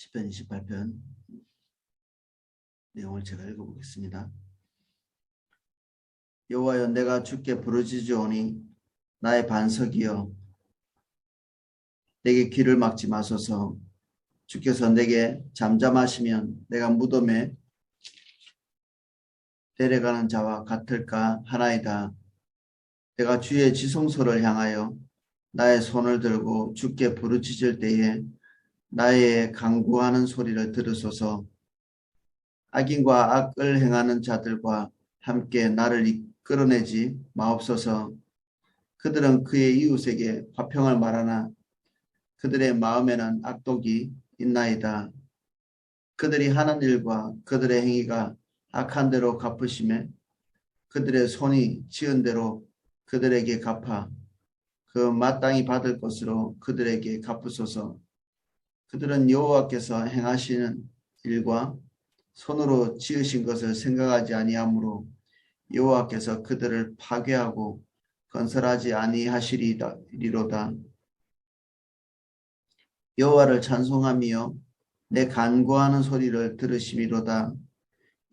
시편 28편 내용을 제가 읽어보겠습니다. 여호와여, 내가 주께 부르짖으오니 나의 반석이여, 내게 귀를 막지 마소서. 주께서 내게 잠잠하시면 내가 무덤에 데려가는 자와 같을까 하나이다. 내가 주의 지성소를 향하여 나의 손을 들고 주께 부르짖을 때에 나의 간구하는 소리를 들으소서. 악인과 악을 행하는 자들과 함께 나를 이끌어내지 마옵소서. 그들은 그의 이웃에게 화평을 말하나 그들의 마음에는 악독이 있나이다. 그들이 하는 일과 그들의 행위가 악한 대로 갚으심에 그들의 손이 지은 대로 그들에게 갚아 그 마땅히 받을 것으로 그들에게 갚으소서. 그들은 여호와께서 행하시는 일과 손으로 지으신 것을 생각하지 아니하므로 여호와께서 그들을 파괴하고 건설하지 아니하시리로다. 여호와를 찬송하며 내 간구하는 소리를 들으심이로다.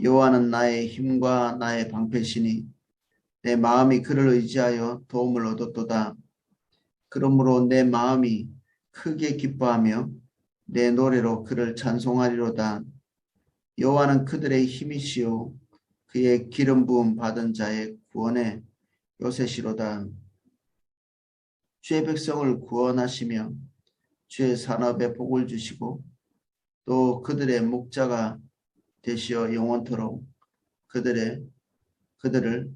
여호와는 나의 힘과 나의 방패시니 내 마음이 그를 의지하여 도움을 얻었도다. 그러므로 내 마음이 크게 기뻐하며 내 노래로 그를 찬송하리로다. 여호와는 그들의 힘이시요 그의 기름 부음 받은 자의 구원의 요새시로다. 주의 백성을 구원하시며 주의 산업에 복을 주시고 또 그들의 목자가 되시어 영원토록 그들을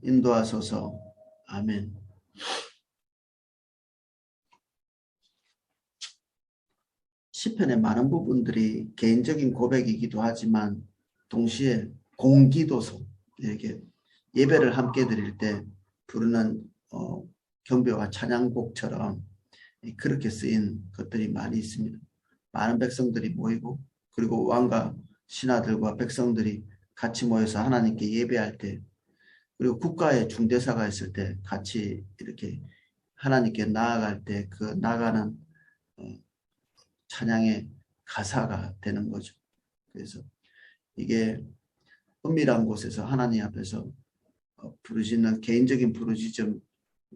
인도하소서. 아멘. 시편의 많은 부분들이 개인적인 고백이기도 하지만 동시에 공기도서, 이렇게 예배를 함께 드릴 때 부르는 경배와 찬양곡처럼 그렇게 쓰인 것들이 많이 있습니다. 많은 백성들이 모이고 그리고 왕과 신하들과 백성들이 같이 모여서 하나님께 예배할 때, 그리고 국가의 중대사가 있을 때 같이 이렇게 하나님께 나아갈 때 그 나가는 찬양의 가사가 되는 거죠. 그래서 이게 은밀한 곳에서 하나님 앞에서 부르짖는 개인적인 부르짖음,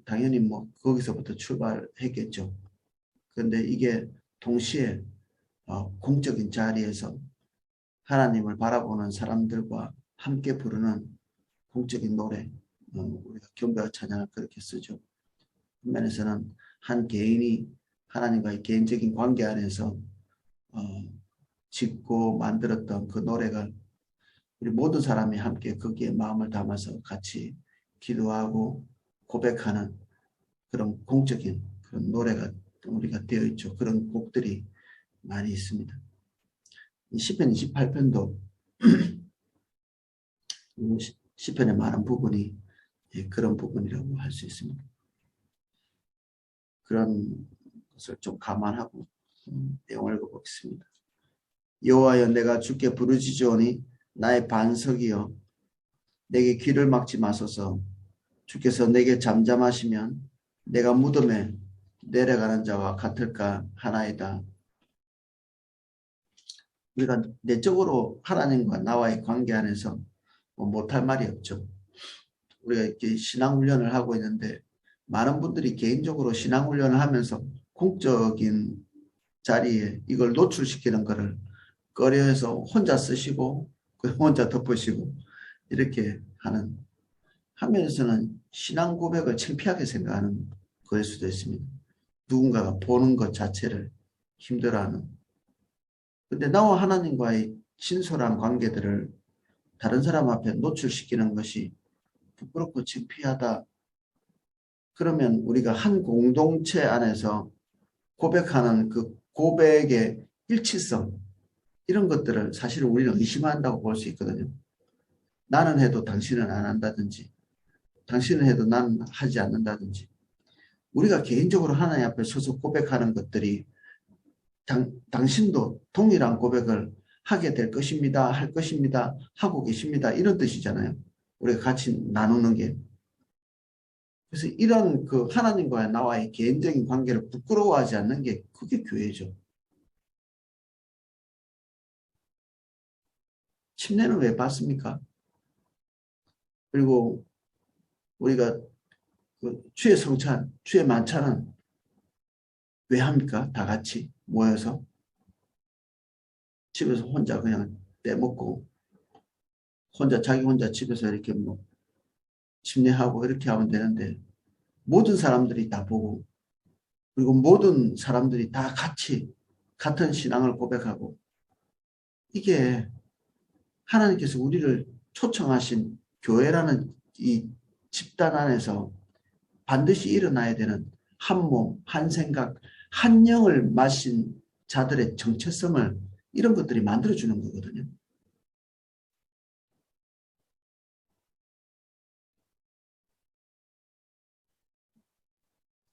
당연히 뭐 거기서부터 출발했겠죠. 그런데 이게 동시에 공적인 자리에서 하나님을 바라보는 사람들과 함께 부르는 공적인 노래, 우리가 경배와 찬양을 그렇게 쓰죠. 한면에서는 한 개인이 하나님과의 개인적인 관계 안에서 짓고 만들었던 그 노래가 우리 모든 사람이 함께 거기에 마음을 담아서 같이 기도하고 고백하는 그런 공적인 그런 노래가 우리가 되어 있죠. 그런 곡들이 많이 있습니다. 시편 28편도 시편의 많은 부분이 그런 부분이라고 할 수 있습니다. 그런 것을 좀 감안하고 내용을 읽어보겠습니다. 여호와여, 내가 주께 부르짖으오니 나의 반석이여, 내게 귀를 막지 마소서. 주께서 내게 잠잠하시면 내가 무덤에 내려가는 자와 같을까 하나이다. 우리가 내적으로 하나님과 나와의 관계 안에서 못할 말이 없죠. 우리가 이렇게 신앙훈련을 하고 있는데 많은 분들이 개인적으로 신앙훈련을 하면서 공적인 자리에 이걸 노출시키는 것을 꺼려해서 혼자 쓰시고 혼자 덮으시고 이렇게 하는 한면에서는 신앙 고백을 창피하게 생각하는 거일 수도 있습니다. 누군가가 보는 것 자체를 힘들어하는. 근데 나와 하나님과의 신솔한 관계들을 다른 사람 앞에 노출시키는 것이 부끄럽고 창피하다. 그러면 우리가 한 공동체 안에서 고백하는 그 고백의 일치성, 이런 것들을 사실은 우리는 의심한다고 볼 수 있거든요. 나는 해도 당신은 안 한다든지, 당신은 해도 나는 하지 않는다든지, 우리가 개인적으로 하나님 앞에 서서 고백하는 것들이 당신도 동일한 고백을 하게 될 것입니다, 할 것입니다, 하고 계십니다, 이런 뜻이잖아요. 우리가 같이 나누는 게. 그래서 이런 그 하나님과 나와의 개인적인 관계를 부끄러워하지 않는 게 그게 교회죠. 침례는 왜 받습니까? 그리고 우리가 그 주의 성찬, 주의 만찬은 왜 합니까? 다 같이 모여서 집에서 혼자 그냥 떼먹고 자기 혼자 집에서 이렇게 뭐 침례하고 이렇게 하면 되는데 모든 사람들이 다 보고 그리고 모든 사람들이 다 같이 같은 신앙을 고백하고 이게 하나님께서 우리를 초청하신 교회라는 이 집단 안에서 반드시 일어나야 되는 한 몸, 한 생각, 한 영을 마신 자들의 정체성을 이런 것들이 만들어주는 거거든요.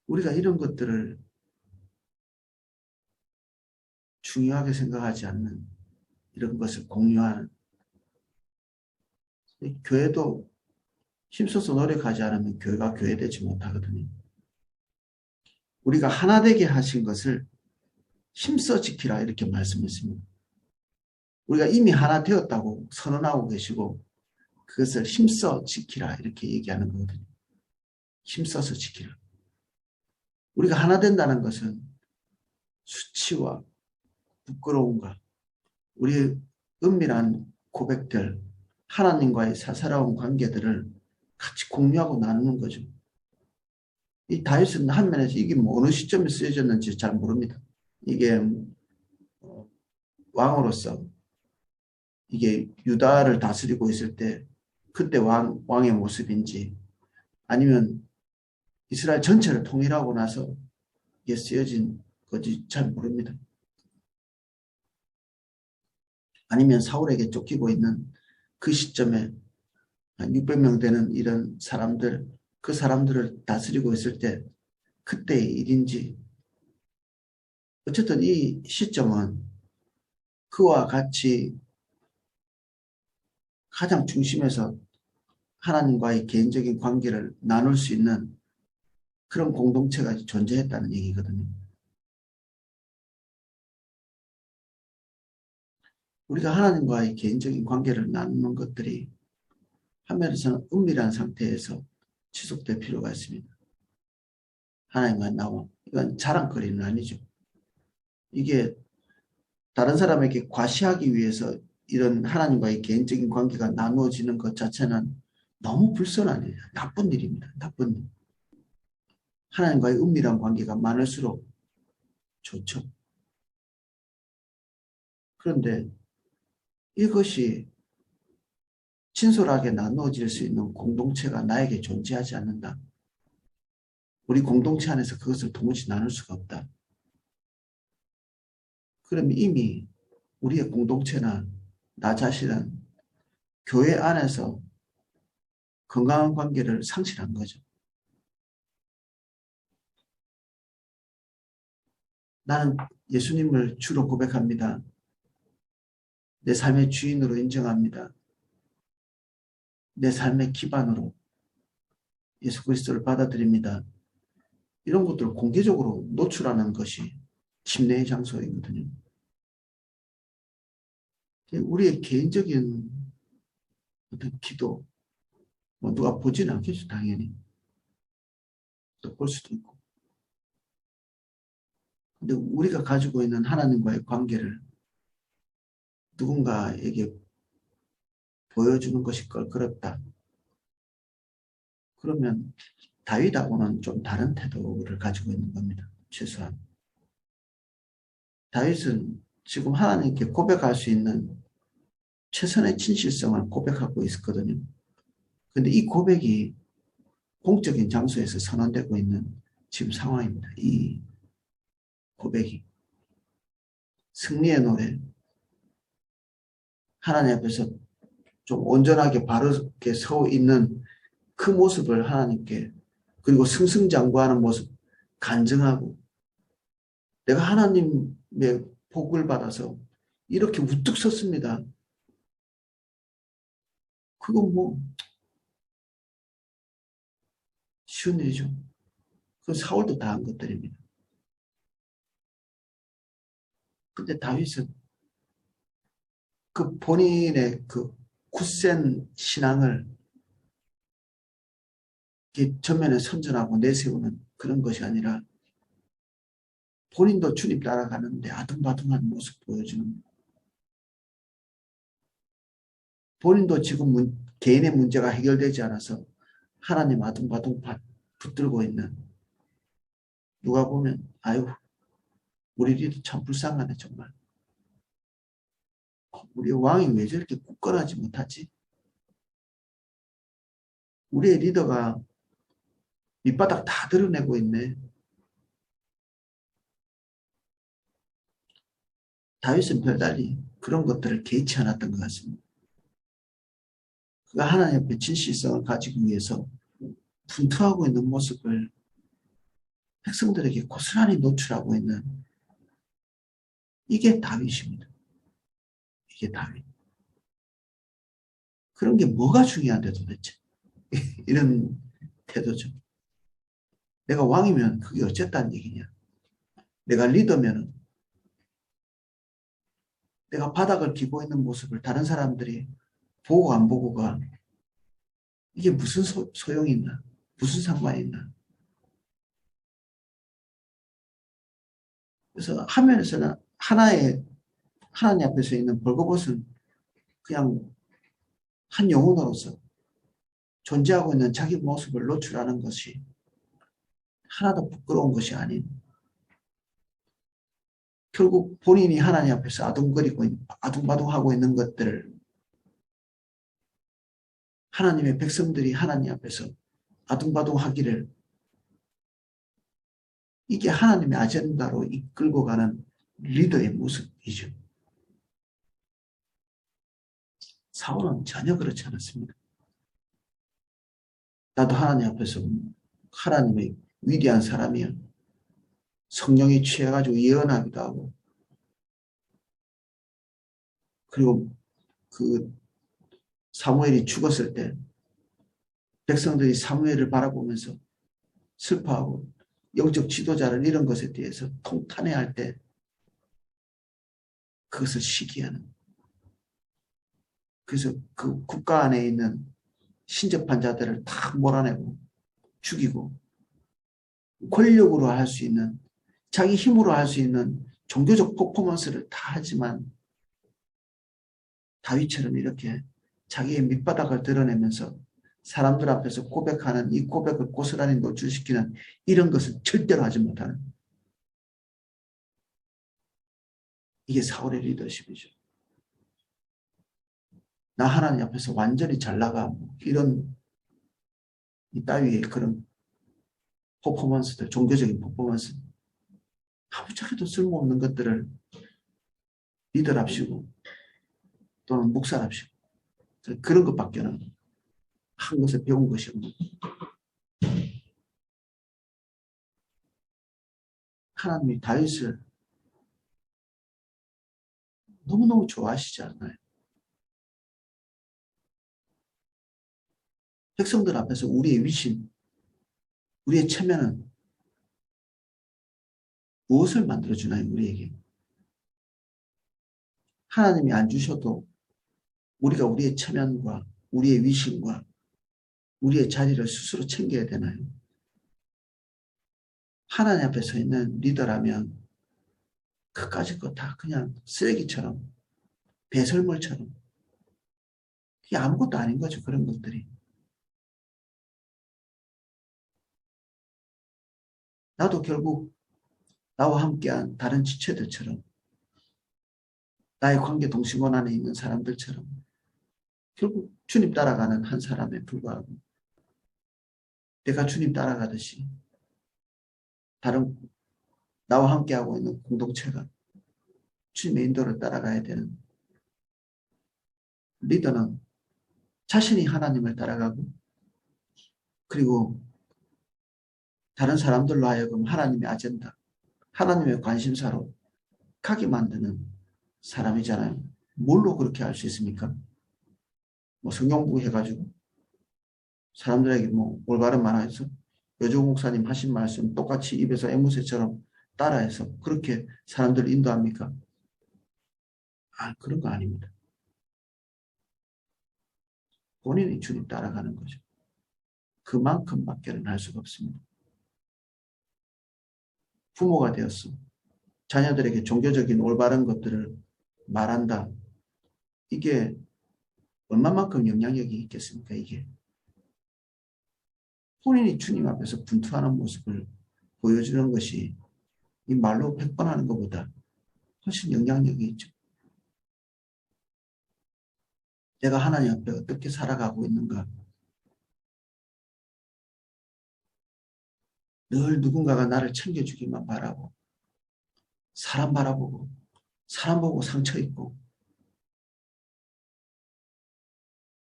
우리가 이런 것들을 중요하게 생각하지 않는 이런 것을 공유하는 교회도 힘써서 노력하지 않으면 교회가 교회되지 못하거든요. 우리가 하나 되게 하신 것을 힘써 지키라 이렇게 말씀했습니다. 우리가 이미 하나 되었다고 선언하고 계시고 그것을 힘써 지키라 이렇게 얘기하는 거거든요. 힘써서 지키라. 우리가 하나 된다는 것은 수치와 부끄러움과 우리의 은밀한 고백들, 하나님과의 사사로운 관계들을 같이 공유하고 나누는 거죠. 이 다윗은 한 면에서 이게 뭐 어느 시점에 쓰여졌는지 잘 모릅니다. 이게 왕으로서 이게 유다를 다스리고 있을 때 그때 왕의 모습인지 아니면 이스라엘 전체를 통일하고 나서 이게 쓰여진 건지 잘 모릅니다. 아니면 사울에게 쫓기고 있는 그 시점에 한 600명 되는 이런 사람들, 그 사람들을 다스리고 있을 때 그때의 일인지 어쨌든 이 시점은 그와 같이 가장 중심에서 하나님과의 개인적인 관계를 나눌 수 있는 그런 공동체가 존재했다는 얘기거든요. 우리가 하나님과의 개인적인 관계를 나누는 것들이 한면에서는 은밀한 상태에서 지속될 필요가 있습니다. 하나님과 나와 이건 자랑거리는 아니죠. 이게 다른 사람에게 과시하기 위해서 이런 하나님과의 개인적인 관계가 나누어지는 것 자체는 너무 불선한 일이에요. 나쁜 일입니다. 나쁜 일. 하나님과의 은밀한 관계가 많을수록 좋죠. 그런데 이것이 진솔하게 나누어질 수 있는 공동체가 나에게 존재하지 않는다. 우리 공동체 안에서 그것을 도무지 나눌 수가 없다. 그럼 이미 우리의 공동체나 나 자신은 교회 안에서 건강한 관계를 상실한 거죠. 나는 예수님을 주로 고백합니다. 내 삶의 주인으로 인정합니다. 내 삶의 기반으로 예수 그리스도를 받아들입니다. 이런 것들을 공개적으로 노출하는 것이 침례의 장소이거든요. 우리의 개인적인 어떤 기도, 뭐 누가 보지는 않겠죠, 당연히. 또 볼 수도 있고. 근데 우리가 가지고 있는 하나님과의 관계를 누군가에게 보여주는 것이 껄끄럽다. 그러면 다윗하고는 좀 다른 태도를 가지고 있는 겁니다. 최소한. 다윗은 지금 하나님께 고백할 수 있는 최선의 진실성을 고백하고 있었거든요. 근데 이 고백이 공적인 장소에서 선언되고 있는 지금 상황입니다. 이 고백이. 승리의 노래. 하나님 앞에서 좀 온전하게 바르게 서 있는 그 모습을 하나님께 그리고 승승장구하는 모습 간증하고 내가 하나님의 복을 받아서 이렇게 우뚝 섰습니다. 그건 뭐 쉬운 일이죠. 그건 사울도 다 한 것들입니다. 근데 다윗은 그 본인의 그 굳센 신앙을 이렇게 전면에 선전하고 내세우는 그런 것이 아니라 본인도 주님 따라가는데 아둥바둥한 모습 보여주는, 본인도 지금 개인의 문제가 해결되지 않아서 하나님 아둥바둥 붙들고 있는, 누가 보면 아유 우리 리더 참 불쌍하네 정말. 우리 왕이 왜 저렇게 굳건하지 못하지? 우리의 리더가 밑바닥 다 드러내고 있네. 다윗은 별달리 그런 것들을 개의치 않았던 것 같습니다. 그가 하나님 앞에 진실성을 가지기 위해서 분투하고 있는 모습을 백성들에게 고스란히 노출하고 있는, 이게 다윗입니다. 이게 다윗. 그런 게 뭐가 중요한데 도대체. 이런 태도죠. 내가 왕이면 그게 어쨌다는 얘기냐. 내가 리더면 내가 바닥을 기고 있는 모습을 다른 사람들이 보고 안 보고가 이게 무슨 소용이 있나. 무슨 상관이 있나. 그래서 화면에서는 하나님 앞에서 있는 벌거벗은 그냥 한 영혼으로서 존재하고 있는 자기 모습을 노출하는 것이 하나도 부끄러운 것이 아닌, 결국 본인이 하나님 앞에서 아둥바둥하고 있는 것들을 하나님의 백성들이 하나님 앞에서 아둥바둥하기를, 이게 하나님의 아젠다로 이끌고 가는 리더의 모습이죠. 사울은 전혀 그렇지 않았습니다. 나도 하나님 앞에서 하나님의 위대한 사람이야. 성령에 취해가지고 예언하기도 하고, 그리고 그 사무엘이 죽었을 때 백성들이 사무엘을 바라보면서 슬퍼하고 영적 지도자를 잃은 것에 대해서 통탄해할 때 그것을 시기하는, 그래서 그 국가 안에 있는 신접한 자들을 다 몰아내고 죽이고 권력으로 할 수 있는, 자기 힘으로 할 수 있는 종교적 퍼포먼스를 다 하지만 다윗처럼 이렇게 자기의 밑바닥을 드러내면서 사람들 앞에서 고백하는, 이 고백을 고스란히 노출시키는 이런 것은 절대로 하지 못하는, 이게 사울의 리더십이죠. 나 하나님 앞에서 완전히 잘 나가, 이런 이 따위의 그런 퍼포먼스들, 종교적인 퍼포먼스, 아무짝에도 쓸모없는 것들을 리더랍시고 또는 목사랍시고 그런 것밖에는 한 것을 배운 것이 없는, 하나님이 다윗을 너무너무 좋아하시지 않나요? 백성들 앞에서 우리의 위신, 우리의 체면은 무엇을 만들어주나요? 우리에게. 하나님이 안 주셔도 우리가 우리의 체면과 우리의 위신과 우리의 자리를 스스로 챙겨야 되나요? 하나님 앞에 서 있는 리더라면 그까짓 거 다 그냥 쓰레기처럼, 배설물처럼, 그게 아무것도 아닌 거죠. 그런 것들이. 나도 결국 나와 함께한 다른 지체들처럼, 나의 관계 동식원 안에 있는 사람들처럼 결국 주님 따라가는 한 사람에 불과하고, 내가 주님 따라가듯이 다른 나와 함께하고 있는 공동체가 주님의 인도를 따라가야 되는, 리더는 자신이 하나님을 따라가고 그리고 다른 사람들로 하여금 하나님의 아젠다, 하나님의 관심사로 가게 만드는 사람이잖아요. 뭘로 그렇게 할 수 있습니까? 뭐 성경부 해가지고 사람들에게 뭐 올바른 말해서 여조 목사님 하신 말씀 똑같이 입에서 앵무새처럼 따라해서 그렇게 사람들을 인도합니까? 아, 그런 거 아닙니다. 본인이 주님 따라가는 거죠. 그만큼밖에는 할 수가 없습니다. 부모가 되었어. 자녀들에게 종교적인 올바른 것들을 말한다. 이게 얼마만큼 영향력이 있겠습니까? 이게 본인이 주님 앞에서 분투하는 모습을 보여주는 것이 이 말로 100번 하는 것보다 훨씬 영향력이 있죠. 내가 하나님 앞에 어떻게 살아가고 있는가. 늘 누군가가 나를 챙겨주기만 바라고 사람 바라보고 사람 보고 상처 입고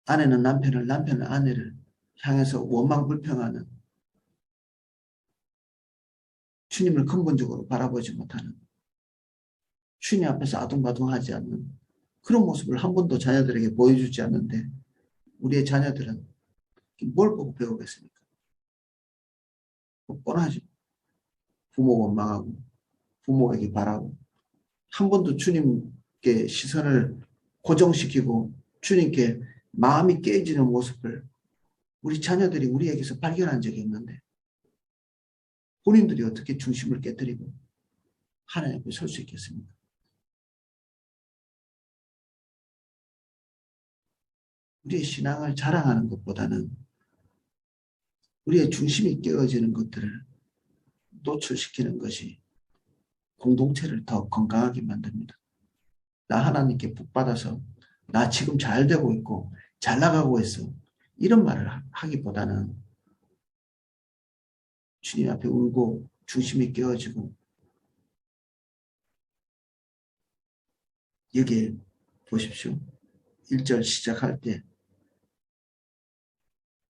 아내는 남편을 남편은 아내를 향해서 원망 불평하는 주님을 근본적으로 바라보지 못하는 주님 앞에서 아둥바둥하지 않는 그런 모습을 한 번도 자녀들에게 보여주지 않는데 우리의 자녀들은 뭘 보고 배우겠습니까? 뻔하죠. 부모 원망하고 부모에게 바라고 한 번도 주님께 시선을 고정시키고 주님께 마음이 깨지는 모습을 우리 자녀들이 우리에게서 발견한 적이 없는데 본인들이 어떻게 중심을 깨뜨리고 하나님 앞에 설 수 있겠습니까? 우리의 신앙을 자랑하는 것보다는 우리의 중심이 깨어지는 것들을 노출시키는 것이 공동체를 더 건강하게 만듭니다. 나 하나님께 복받아서 나 지금 잘 되고 있고 잘 나가고 있어. 이런 말을 하기보다는 주님 앞에 울고 중심이 깨어지고 여기에 보십시오. 1절 시작할 때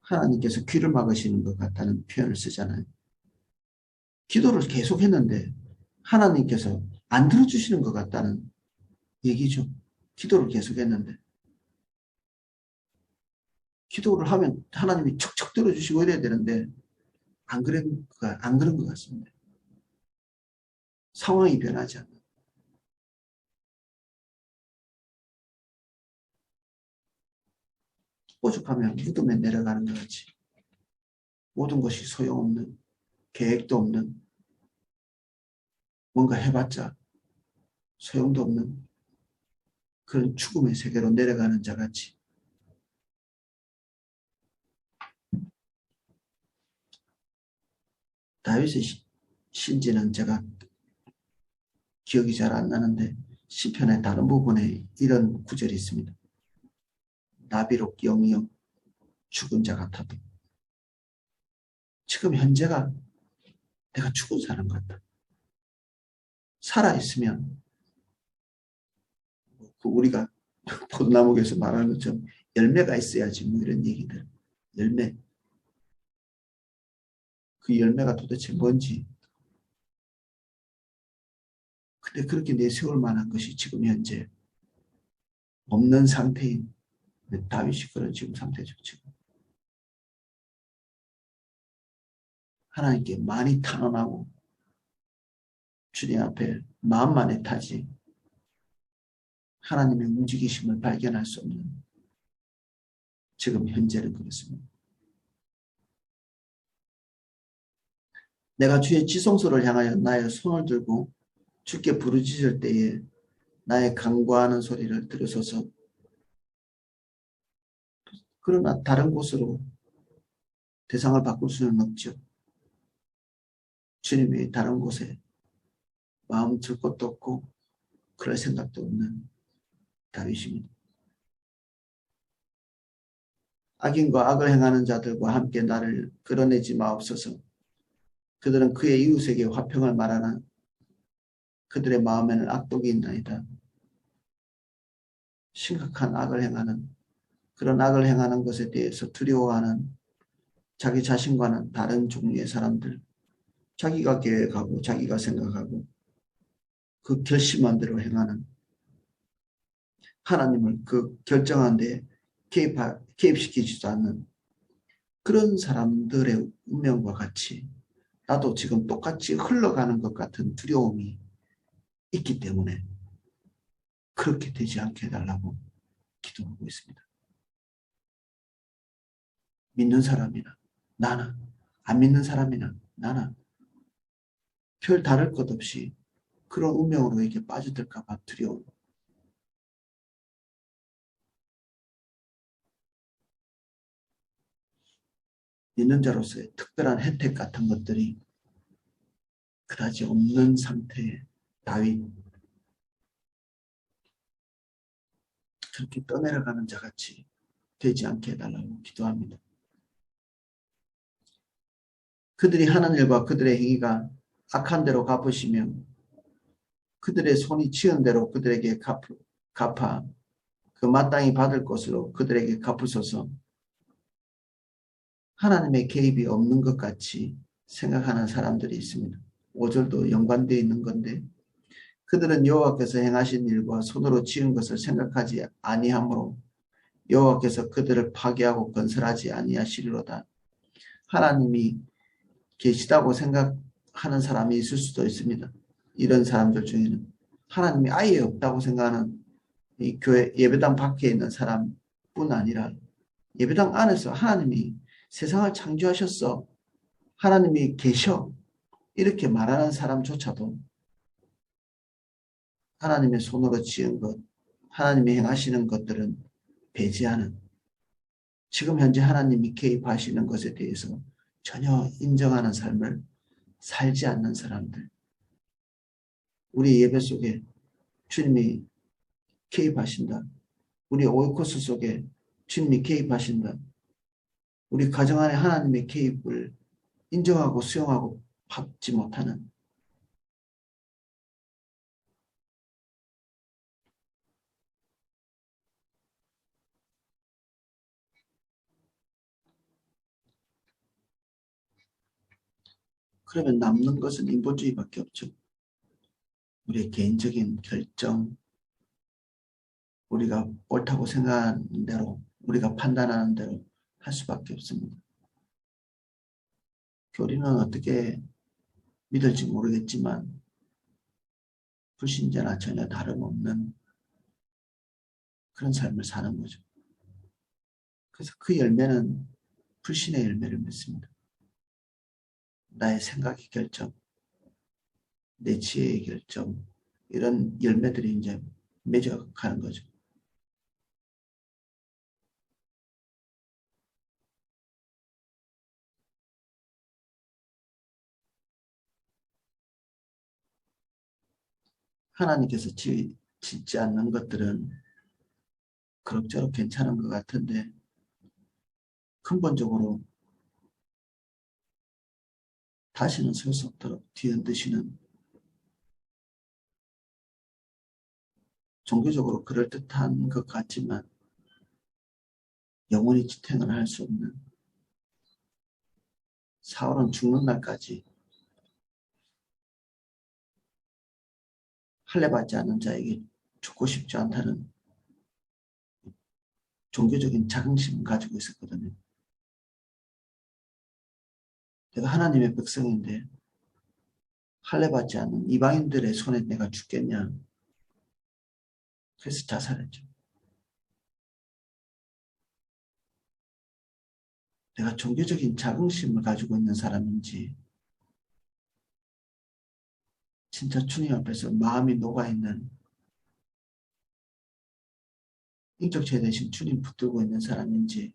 하나님께서 귀를 막으시는 것 같다는 표현을 쓰잖아요. 기도를 계속 했는데 하나님께서 안 들어주시는 것 같다는 얘기죠. 기도를 계속 했는데 기도를 하면 하나님이 척척 들어주시고 이래야 되는데 안 그런 것 같습니다. 상황이 변하지 않는. 오죽하면 무덤에 내려가는 것 같이 모든 것이 소용없는 계획도 없는 뭔가 해봤자 소용도 없는 그런 죽음의 세계로 내려가는 자 같이 다윗의 신지는 제가 기억이 잘 안 나는데 시편의 다른 부분에 이런 구절이 있습니다. 나비록 영이여 죽은 자 같아도 지금 현재가 내가 죽은 사람 같다. 살아있으면 우리가 포도나무에서 말하는 것처럼 열매가 있어야지 뭐 이런 얘기들. 열매. 그 열매가 도대체 뭔지. 근데 그렇게 내세울 만한 것이 지금 현재 없는 상태인 다윗이 그런 지금 상태죠. 지금. 하나님께 많이 탄원하고 주님 앞에 마음만에 타지 하나님의 움직이심을 발견할 수 없는 지금 현재는 그렇습니다. 내가 주의 지성소를 향하여 나의 손을 들고 주께 부르짖을 때에 나의 간구하는 소리를 들으소서. 그러나 다른 곳으로 대상을 바꿀 수는 없죠. 주님이 다른 곳에 마음 들 것도 없고 그럴 생각도 없는 다윗입니다. 악인과 악을 행하는 자들과 함께 나를 끌어내지 마옵소서. 그들은 그의 이웃에게 화평을 말하나 그들의 마음에는 악독이 있나이다. 심각한 악을 행하는 그런 악을 행하는 것에 대해서 두려워하는 자기 자신과는 다른 종류의 사람들, 자기가 계획하고 자기가 생각하고 그 결심한 대로 행하는 하나님을 그 결정한 데 개입시키지도 않는 그런 사람들의 운명과 같이 나도 지금 똑같이 흘러가는 것 같은 두려움이 있기 때문에 그렇게 되지 않게 해달라고 기도하고 있습니다. 믿는 사람이나 나나 안 믿는 사람이나 나나 별 다를 것 없이 그런 운명으로 이렇게 빠져들까 봐 두려워. 믿는 자로서의 특별한 혜택 같은 것들이 그다지 없는 상태의 다윗, 그렇게 떠내려가는 자같이 되지 않게 해달라고 기도합니다. 그들이 하는 일과 그들의 행위가 악한 대로 갚으시며 그들의 손이 치은 대로 그들에게 갚아 그 마땅히 받을 것으로 그들에게 갚으소서. 하나님의 개입이 없는 것 같이 생각하는 사람들이 있습니다. 5절도 연관되어 있는 건데 그들은 여호와께서 행하신 일과 손으로 지은 것을 생각하지 아니하므로 여호와께서 그들을 파괴하고 건설하지 아니하시리로다. 하나님이 계시다고 생각하는 사람이 있을 수도 있습니다. 이런 사람들 중에는 하나님이 아예 없다고 생각하는 이 교회 예배당 밖에 있는 사람뿐 아니라 예배당 안에서 하나님이 세상을 창조하셨어. 하나님이 계셔. 이렇게 말하는 사람조차도 하나님의 손으로 지은 것, 하나님이 행하시는 것들은 배제하는, 지금 현재 하나님이 개입하시는 것에 대해서 전혀 인정하는 삶을 살지 않는 사람들. 우리 예배 속에 주님이 개입하신다. 우리 오이코스 속에 주님이 개입하신다. 우리 가정 안에 하나님의 개입을 인정하고 수용하고 받지 못하는, 그러면 남는 것은 인본주의밖에 없죠. 우리의 개인적인 결정, 우리가 옳다고 생각하는 대로, 우리가 판단하는 대로 할 수밖에 없습니다. 교리는 어떻게 믿을지 모르겠지만 불신자나 전혀 다름없는 그런 삶을 사는 거죠. 그래서 그 열매는 불신의 열매를 맺습니다. 나의 생각의 결정, 내 지혜의 결정, 이런 열매들이 이제 맺어가는 거죠. 하나님께서 짓지 않는 것들은 그럭저럭 괜찮은 것 같은데 근본적으로 다시는 설 수 없도록 뒤흔드시는, 종교적으로 그럴듯한 것 같지만 영원히 지탱을 할 수 없는, 사울은 죽는 날까지 할례받지 않은 자에게 죽고 싶지 않다는 종교적인 자긍심을 가지고 있었거든요. 내가 하나님의 백성인데 할례받지 않는 이방인들의 손에 내가 죽겠냐. 그래서 자살했죠. 내가 종교적인 자긍심을 가지고 있는 사람인지 진짜 주님 앞에서 마음이 녹아있는 인격 죄 대신 주님 붙들고 있는 사람인지,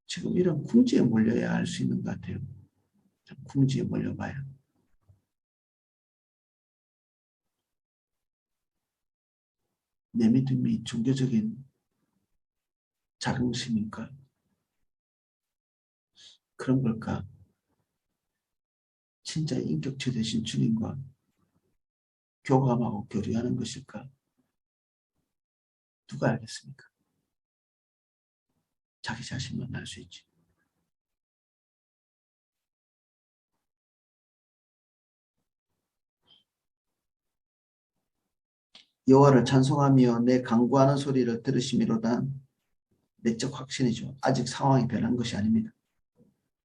지금 이런 궁지에 몰려야 알 수 있는 것 같아요. 궁지에 몰려봐야. 내 믿음이 종교적인 자긍심일까? 그런 걸까? 진짜 인격체 되신 주님과 교감하고 교류하는 것일까? 누가 알겠습니까? 자기 자신만 알 수 있지. 여호와를 찬송하며 내 간구하는 소리를 들으심이로다. 내적 확신이죠. 아직 상황이 변한 것이 아닙니다.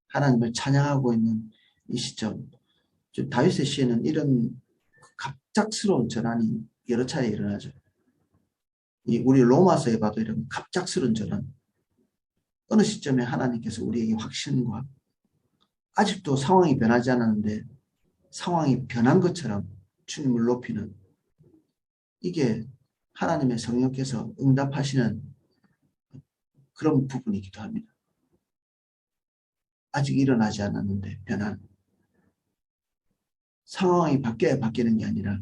하나님을 찬양하고 있는 이 시점, 다윗의 시에는 이런 갑작스러운 전환이 여러 차례 일어나죠. 우리 로마서에 봐도 이런 갑작스런 전환, 어느 시점에 하나님께서 우리에게 확신과 아직도 상황이 변하지 않았는데 상황이 변한 것처럼 주님을 높이는, 이게 하나님의 성령께서 응답하시는 그런 부분이기도 합니다. 아직 일어나지 않았는데 변한 상황이 바뀌어야 바뀌는 게 아니라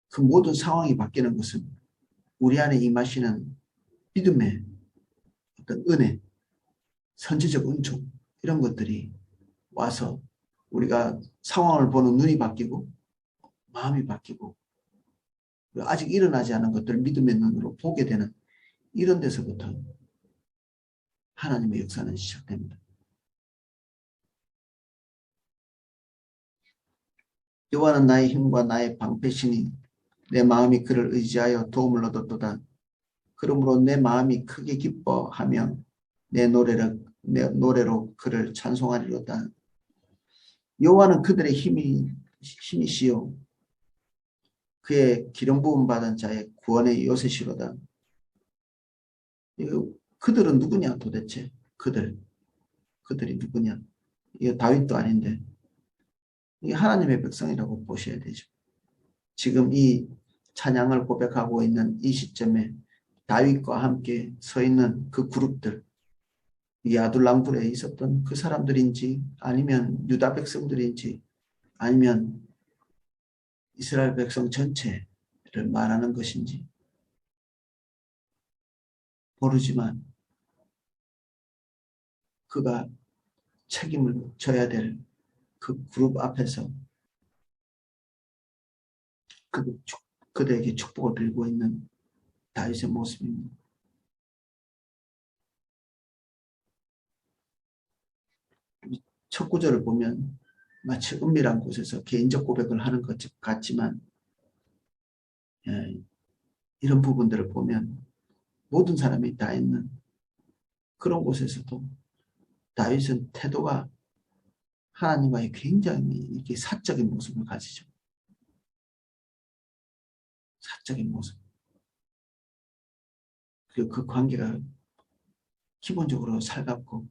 그 모든 상황이 바뀌는 것은 우리 안에 임하시는 믿음의 어떤 은혜, 선지적 은총, 이런 것들이 와서 우리가 상황을 보는 눈이 바뀌고 마음이 바뀌고 아직 일어나지 않은 것들을 믿음의 눈으로 보게 되는, 이런 데서부터 하나님의 역사는 시작됩니다. 여호와는 나의 힘과 나의 방패시니 내 마음이 그를 의지하여 도움을 얻었도다. 그러므로 내 마음이 크게 기뻐하며 내 노래로 그를 찬송하리로다. 여호와는 그들의 힘이시요 그의 기름 부음 받은 자의 구원의 요새시로다. 그들은 누구냐 도대체? 그들이 누구냐? 이거 다윗도 아닌데 이게 하나님의 백성이라고 보셔야 되죠. 지금 이 찬양을 고백하고 있는 이 시점에 다윗과 함께 서 있는 그 그룹들, 이 아둘람굴에 있었던 그 사람들인지 아니면 유다 백성들인지 아니면 이스라엘 백성 전체를 말하는 것인지 모르지만 그가 책임을 져야 될 그 그룹 앞에서 그들에게 축복을 빌고 있는 다윗의 모습입니다. 첫 구절을 보면 마치 은밀한 곳에서 개인적 고백을 하는 것 같지만 이런 부분들을 보면 모든 사람이 다 있는 그런 곳에서도 다윗은 태도가 하나님과의 굉장히 이렇게 사적인 모습을 가지죠. 사적인 모습. 그리고 그 관계가 기본적으로 살갑고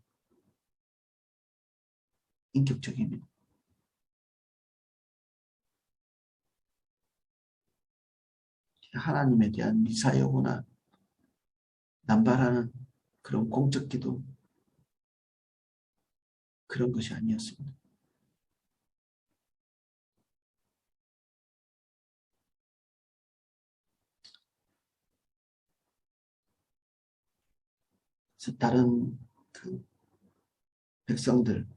인격적입니다. 하나님에 대한 미사여구나 남발하는 그런 공적 기도, 그런 것이 아니었습니다. 그래서 다른 그 백성들,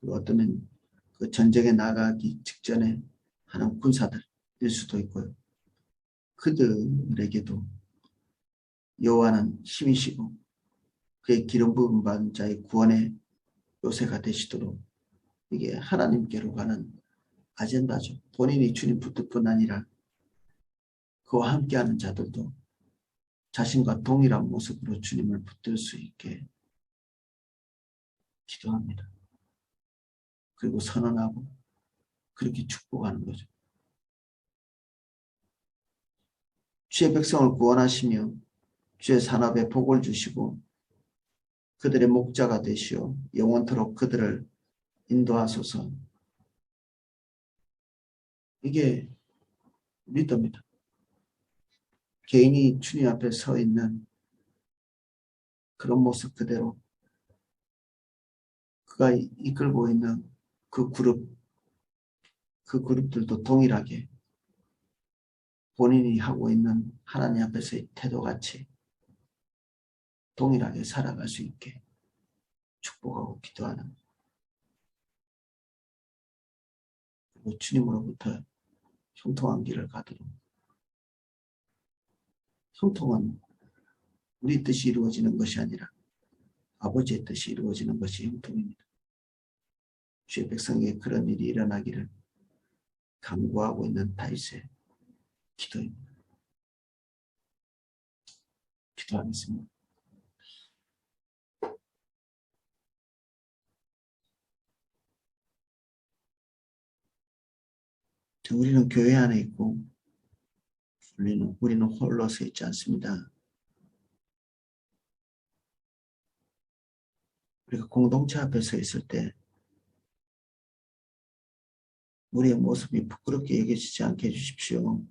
그 어쩌면 그 전쟁에 나가기 직전에 하는 군사들일 수도 있고요. 그들에게도 여호와는 힘이시고 그의 기름 부음 받은 자의 구원의 요새가 되시도록, 이게 하나님께로 가는 아젠다죠. 본인이 주님 붙들 뿐 아니라 그와 함께하는 자들도 자신과 동일한 모습으로 주님을 붙들 수 있게 기도합니다. 그리고 선언하고 그렇게 축복하는 거죠. 주의 백성을 구원하시며 주의 산업에 복을 주시고 그들의 목자가 되시어 영원토록 그들을 인도하소서. 이게 믿음입니다. 개인이 주님 앞에 서 있는 그런 모습 그대로 그가 이끌고 있는 그 그룹들도 동일하게 본인이 하고 있는 하나님 앞에서의 태도같이 동일하게 살아갈 수 있게 축복하고 기도하는, 그리고 주님으로부터 형통한 길을 가도록. 형통은 우리 뜻이 이루어지는 것이 아니라 아버지의 뜻이 이루어지는 것이 형통입니다. 주의 백성에게 그런 일이 일어나기를 간구하고 있는 다윗의 기도입니다. 기도하겠습니다. 우리는 교회 안에 있고 우리는 홀로 서 있지 않습니다. 우리가 공동체 앞에 서 있을 때 우리의 모습이 부끄럽게 여겨지지 않게 해주십시오.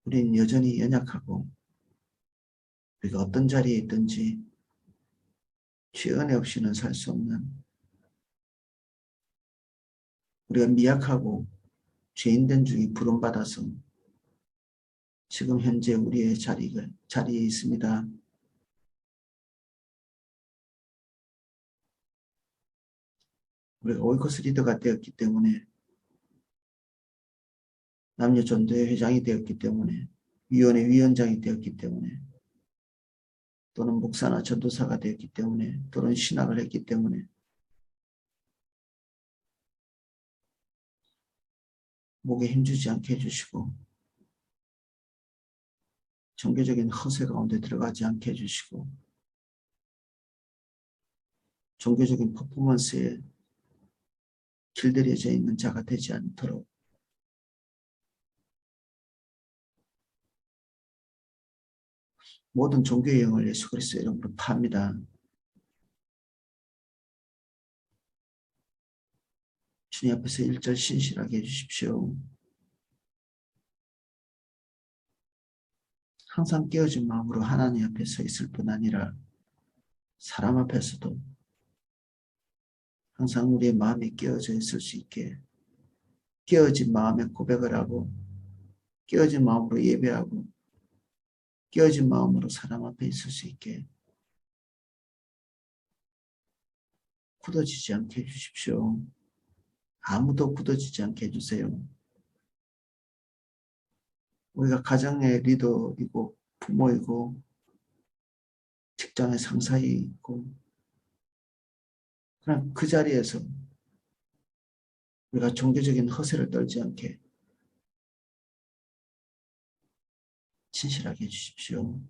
우리는 여전히 연약하고 우리가 어떤 자리에 있든지 주의 은혜 없이는 살 수 없는, 우리가 미약하고 죄인된 중에 부름받아서 지금 현재 우리의 자리에 있습니다. 우리가 오이코스 리더가 되었기 때문에, 남녀전도회 회장이 되었기 때문에, 위원회 위원장이 되었기 때문에, 또는 목사나 전도사가 되었기 때문에, 또는 신학을 했기 때문에 목에 힘주지 않게 해주시고, 종교적인 허세 가운데 들어가지 않게 해주시고, 종교적인 퍼포먼스에 길들여져 있는 자가 되지 않도록 모든 종교의 영을 예수 그리스도의 이름으로 팝니다. 주님 앞에서 1절 신실하게 해주십시오. 항상 깨어진 마음으로 하나님 앞에 서 있을 뿐 아니라 사람 앞에서도 항상 우리의 마음이 깨어져 있을 수 있게, 깨어진 마음에 고백을 하고, 깨어진 마음으로 예배하고, 깨어진 마음으로 사람 앞에 있을 수 있게 굳어지지 않게 해주십시오. 아무도 굳어지지 않게 해주세요. 우리가 가정의 리더이고 부모이고 직장의 상사이고, 그냥 그 자리에서 우리가 종교적인 허세를 떨지 않게 진실하게 해주십시오.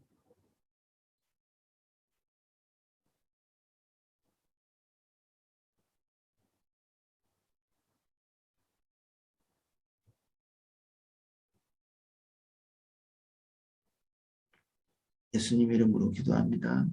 예수님 이름으로 기도합니다.